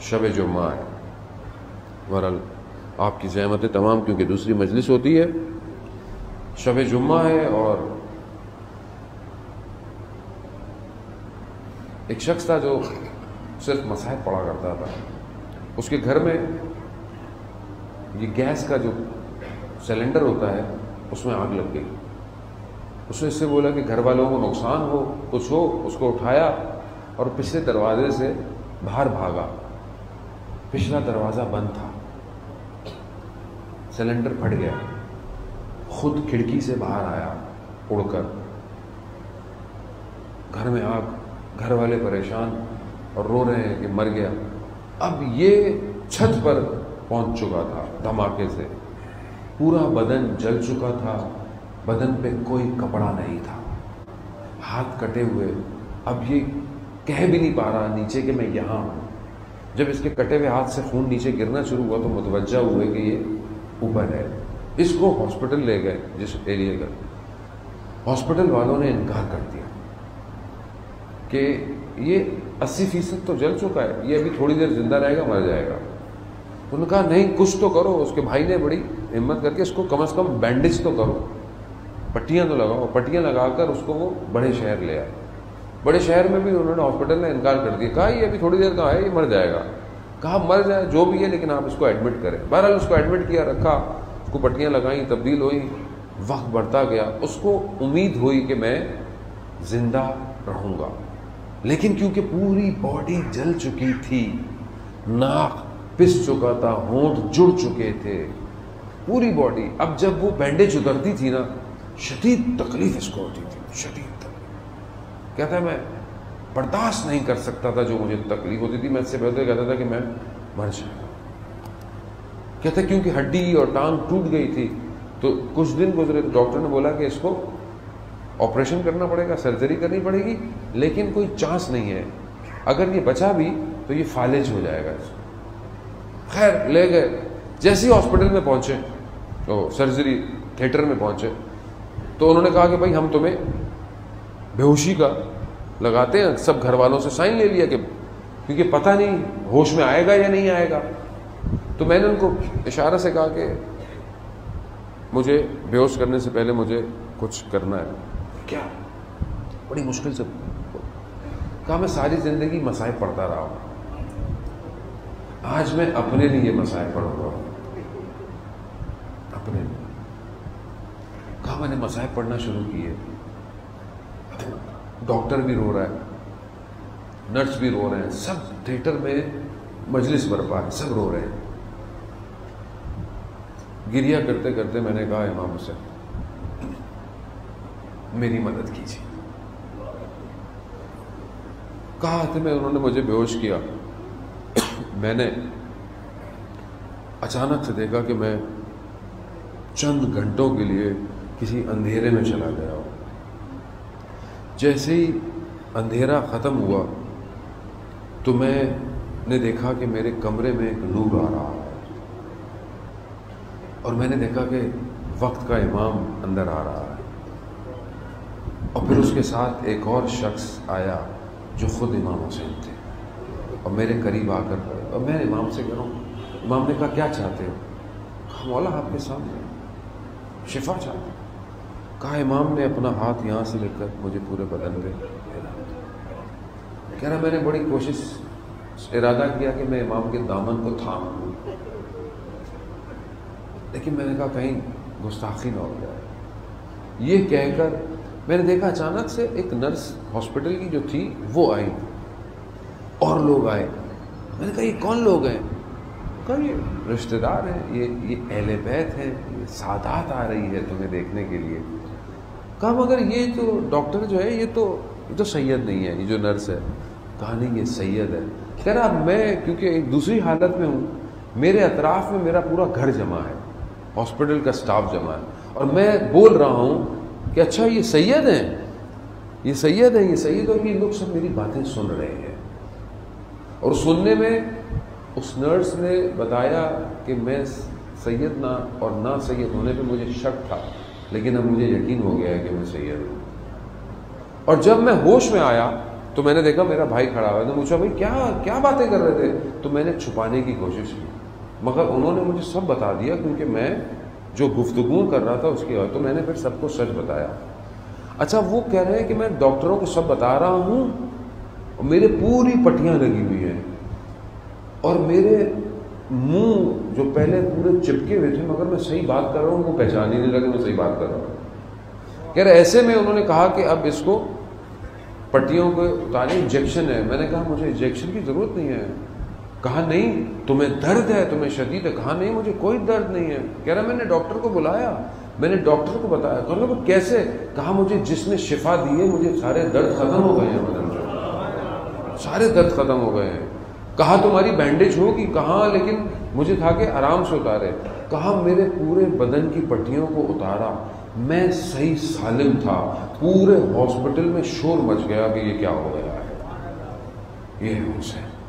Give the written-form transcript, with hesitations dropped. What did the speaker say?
شب جمعہ ہے، بہرحال آپ کی زحمت تمام، کیونکہ دوسری مجلس ہوتی ہے، شب جمعہ ہے، اور ایک شخص تھا جو صرف مصاحف پڑھا کرتا تھا، اس کے گھر میں یہ گیس کا جو سلنڈر ہوتا ہے اس میں آگ لگ گئی۔ اس نے اس سے بولا کہ گھر والوں کو نقصان ہو، کچھ ہو، اس کو اٹھایا اور پچھلے دروازے سے باہر بھاگا، پچھلا دروازہ بند تھا، سلنڈر پھٹ گیا، خود کھڑکی سے باہر آیا اڑ کر، گھر میں آگ، گھر والے پریشان اور رو رہے ہیں کہ مر گیا۔ اب یہ چھت پر پہنچ چکا تھا دھماکے سے، پورا بدن جل چکا تھا، بدن پہ کوئی کپڑا نہیں تھا، ہاتھ کٹے ہوئے، اب یہ کہہ بھی نہیں پا رہا نیچے کہ میں یہاں ہوں۔ جب اس کے کٹے ہوئے ہاتھ سے خون نیچے گرنا شروع ہوا تو متوجہ ہوئے کہ یہ اوپر ہے۔ اس کو ہاسپٹل لے گئے، جس ایریے کا، ہاسپٹل والوں نے انکار کر دیا کہ یہ 80% تو جل چکا ہے، یہ ابھی تھوڑی دیر زندہ رہے گا، مر جائے گا۔ انہوں نے کہا نہیں، کچھ تو کرو۔ اس کے بھائی نے بڑی ہمت کر کے اس کو کم از کم بینڈیج تو کرو، پٹیاں تو لگاؤ۔ پٹیاں لگا کر اس کو وہ بڑے شہر لے آئے۔ بڑے شہر میں بھی انہوں نے، ہاسپٹل نے انکار کر دیا، کہا یہ ابھی تھوڑی دیر کا ہے، یہ مر جائے گا۔ کہا مر جائے جو بھی ہے، لیکن آپ اس کو ایڈمٹ کریں۔ بہرحال اس کو ایڈمٹ کیا، رکھا، اس کو پٹیاں لگائیں، تبدیل ہوئی، وقت بڑھتا گیا۔ اس کو امید ہوئی کہ میں زندہ رہوں گا، لیکن کیونکہ پوری باڈی جل چکی تھی، ناک پس چکا تھا، ہونٹ جڑ چکے تھے، پوری باڈی۔ اب جب وہ بینڈیج اترتی تھی نا، شدید تکلیف اس کو ہوتی تھی، شدید تکلیف۔ کہتا ہے میں برداشت نہیں کر سکتا تھا جو مجھے تکلیف ہوتی تھی، میں اس سے بہتر کہتا تھا کہ میں مر جاؤں۔ کہتا ہے کیونکہ ہڈی اور ٹانگ ٹوٹ گئی تھی، تو کچھ دن گزرے، ڈاکٹر نے بولا کہ اس کو آپریشن کرنا پڑے گا، سرجری کرنی پڑے گی، لیکن کوئی چانس نہیں ہے، اگر یہ بچا بھی تو یہ فالج ہو جائے گا۔ خیر لے گئے، جیسے ہی ہاسپٹل میں پہنچے، تو سرجری تھیٹر میں پہنچے، تو انہوں نے کہا کہ بھائی ہم تمہیں بے ہوشی کا لگاتے ہیں۔ سب گھر والوں سے سائن لے لیا کہ کیونکہ پتہ نہیں ہوش میں آئے گا یا نہیں آئے گا۔ تو میں نے ان کو اشارہ سے کہا کہ مجھے بے ہوش کرنے سے پہلے مجھے کچھ کرنا ہے۔ کیا؟ بڑی مشکل سے کہا میں ساری زندگی مصائب پڑھتا رہا ہوں، آج میں اپنے لیے مصائب پڑھ رہا ہوں، اپنے لیے۔ کہا میں نے مصائب پڑھنا شروع کیے، ڈاکٹر بھی رو رہا ہے، نرس بھی رو رہے ہیں، سب تھیٹر میں مجلس برپا ہے، سب رو رہے ہیں۔ گریہ کرتے کرتے میں نے کہا امام حسین میری مدد کیجیے۔ کہا تھا میں، انہوں نے مجھے بے ہوش کیا۔ میں نے اچانک سے دیکھا کہ میں چند گھنٹوں کے لیے کسی اندھیرے میں چلا گیا ہوں۔ جیسے ہی اندھیرا ختم ہوا تو میں نے دیکھا کہ میرے کمرے میں ایک نور آ رہا ہے، اور میں نے دیکھا کہ وقت کا امام اندر آ رہا ہے، اور پھر اس کے ساتھ ایک اور شخص آیا جو خود امام حسین تھے، اور میرے قریب آ کر، اور میں امام سے کہہ رہا ہوں، امام نے کہا کیا چاہتے ہو؟ کہا مولا آپ کے سامنے شفا چاہتے ہیں۔ کہا امام نے اپنا ہاتھ یہاں سے لے کر مجھے پورے بدن پہ پھیلا۔ کہہ رہا میں نے بڑی کوشش، ارادہ کیا کہ میں امام کے دامن کو تھام لوں، لیکن میں نے کہا کہیں گستاخی نہ ہو جائے۔ یہ کہہ کر میں نے دیکھا اچانک سے ایک نرس ہاسپٹل کی جو تھی وہ آئی، اور لوگ آئے۔ میں نے کہا یہ کون لوگ ہیں؟ کہا یہ رشتہ دار ہیں، یہ اہل بیت ہیں، یہ سادات آ رہی ہے تمہیں دیکھنے کے لیے۔ کہا مگر یہ تو ڈاکٹر جو ہے یہ تو سید نہیں ہے، یہ جو نرس ہے۔ کہا نہیں یہ سید ہے۔ کہہ رہا میں کیونکہ ایک دوسری حالت میں ہوں، میرے اطراف میں میرا پورا گھر جمع ہے، ہاسپٹل کا سٹاف جمع ہے، اور میں بول رہا ہوں کہ اچھا یہ سید ہیں، یہ سید ہیں، یہ سید، اور یہ لوگ سب میری باتیں سن رہے ہیں۔ اور سننے میں اس نرس نے بتایا کہ میں سید نہ اور نہ سید ہونے پہ مجھے شک تھا، لیکن اب مجھے یقین ہو گیا ہے کہ میں سید ہوں۔ اور جب میں ہوش میں آیا تو میں نے دیکھا میرا بھائی کھڑا ہوا ہے، تو پوچھا بھائی کیا باتیں کر رہے تھے؟ تو میں نے چھپانے کی کوشش کی، مگر انہوں نے مجھے سب بتا دیا، کیونکہ میں جو گفتگو کر رہا تھا اس کی وجہ، تو میں نے پھر سب کو سچ بتایا۔ اچھا وہ کہہ رہے ہیں کہ میں ڈاکٹروں کو سب بتا رہا ہوں، میرے پوری پٹیاں لگی ہوئی ہیں اور میرے منہ جو پہلے پورے چپکے ہوئے تھے، مگر میں صحیح بات کر رہا ہوں، وہ پہچان ہی نہیں لگے میں صحیح بات کر رہا ہوں۔ کہہ رہے ایسے میں انہوں نے کہا کہ اب اس کو پٹیوں کو اتارے، انجیکشن ہے۔ میں نے کہا مجھے انجیکشن کی ضرورت نہیں ہے۔ کہا نہیں تمہیں درد ہے، تمہیں شدید ہے؟ کہا نہیں مجھے کوئی درد نہیں ہے۔ کہہ رہا میں نے ڈاکٹر کو بلایا، میں نے ڈاکٹر کو بتایا۔ کہا وہ کیسے؟ کہا مجھے جس نے شفا دی ہے، مجھے سارے درد ختم ہو گئے ہیں، بدن سے سارے درد ختم ہو گئے ہیں۔ کہا تمہاری بینڈیج ہوگی؟ کہا لیکن مجھے تھا کہ آرام سے اتارے۔ کہا میرے پورے بدن کی پٹیوں کو اتارا، میں صحیح سالم تھا، پورے ہاسپٹل میں شور مچ گیا کہ یہ کیا ہو گیا ہے، یہ ہے حسین۔